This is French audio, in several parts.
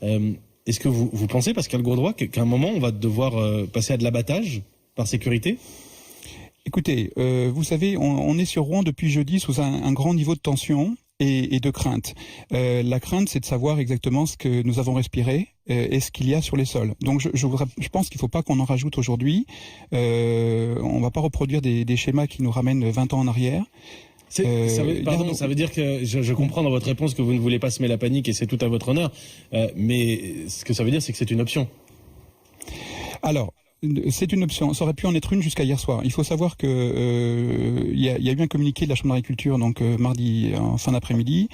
Est-ce que vous pensez, Pascal Gourdroy, qu'à un moment, on va devoir passer à de l'abattage par sécurité ? Écoutez, vous savez, on est sur Rouen depuis jeudi sous un grand niveau de tension et de crainte. La crainte, c'est de savoir exactement ce que nous avons respiré et ce qu'il y a sur les sols. Donc je pense qu'il ne faut pas qu'on en rajoute aujourd'hui. On ne va pas reproduire des schémas qui nous ramènent 20 ans en arrière. Ça veut dire que je comprends dans votre réponse que vous ne voulez pas semer la panique et c'est tout à votre honneur, mais ce que ça veut dire, c'est que c'est une option. Alors, c'est une option. Ça aurait pu en être une jusqu'à hier soir. Il faut savoir que il y a eu un communiqué de la Chambre d'agriculture donc mardi en fin d'après-midi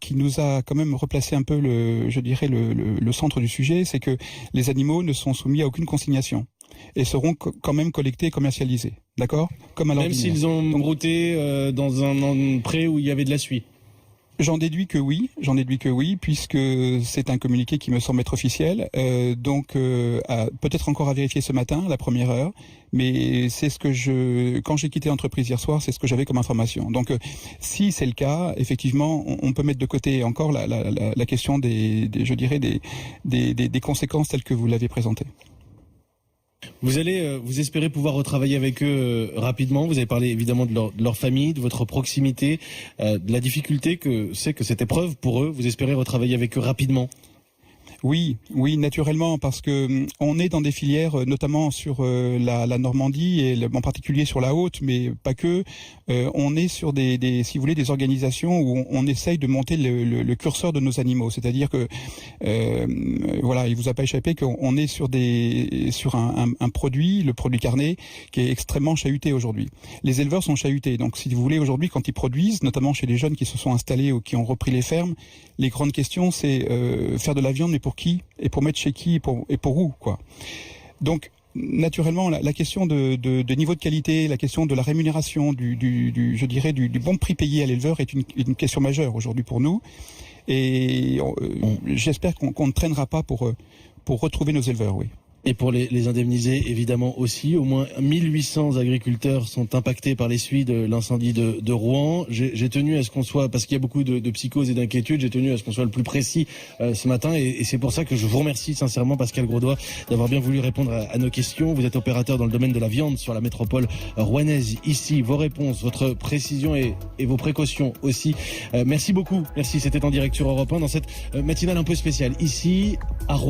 qui nous a quand même replacé un peu le centre du sujet, c'est que les animaux ne sont soumis à aucune consignation et seront quand même collectés et commercialisés. D'accord ? Comme à l'ordinaire. Même s'ils ont brouté dans un pré où il y avait de la suie. J'en déduis que oui, puisque c'est un communiqué qui me semble être officiel. Donc peut-être encore à vérifier ce matin, à la première heure, mais c'est ce que quand j'ai quitté l'entreprise hier soir, c'est ce que j'avais comme information. Donc si c'est le cas, effectivement, on peut mettre de côté encore la question des conséquences telles que vous l'avez présentées. Vous espérez pouvoir retravailler avec eux rapidement. Vous avez parlé évidemment de leur famille, de votre proximité, de la difficulté que c'est que cette épreuve pour eux. Vous espérez retravailler avec eux rapidement ? Oui, naturellement, parce que on est dans des filières, notamment sur la Normandie et en particulier sur la Haute, mais pas que. On est sur si vous voulez, des organisations où on essaye de monter le curseur de nos animaux. C'est-à-dire que, il vous a pas échappé qu'on est sur un produit, le produit carné, qui est extrêmement chahuté aujourd'hui. Les éleveurs sont chahutés. Donc, si vous voulez, aujourd'hui, quand ils produisent, notamment chez les jeunes qui se sont installés ou qui ont repris les fermes, les grandes questions, c'est faire de la viande, mais pour qui et pour mettre chez qui et pour où, quoi. Donc naturellement la question de niveau de qualité, la question de la rémunération du bon prix payé à l'éleveur est une question majeure aujourd'hui pour nous et j'espère qu'on ne traînera pas pour retrouver nos éleveurs, oui. Et pour les indemniser, évidemment aussi. Au moins 1800 agriculteurs sont impactés par les suies de l'incendie de Rouen. J'ai tenu à ce qu'on soit, parce qu'il y a beaucoup de psychose et d'inquiétude, j'ai tenu à ce qu'on soit le plus précis ce matin. Et c'est pour ça que je vous remercie sincèrement, Pascal Gourdroy, d'avoir bien voulu répondre à nos questions. Vous êtes opérateur dans le domaine de la viande sur la métropole rouennaise. Ici, vos réponses, votre précision et vos précautions aussi. Merci beaucoup. Merci, c'était en direct sur Europe 1 dans cette matinale un peu spéciale. Ici, à Rouen.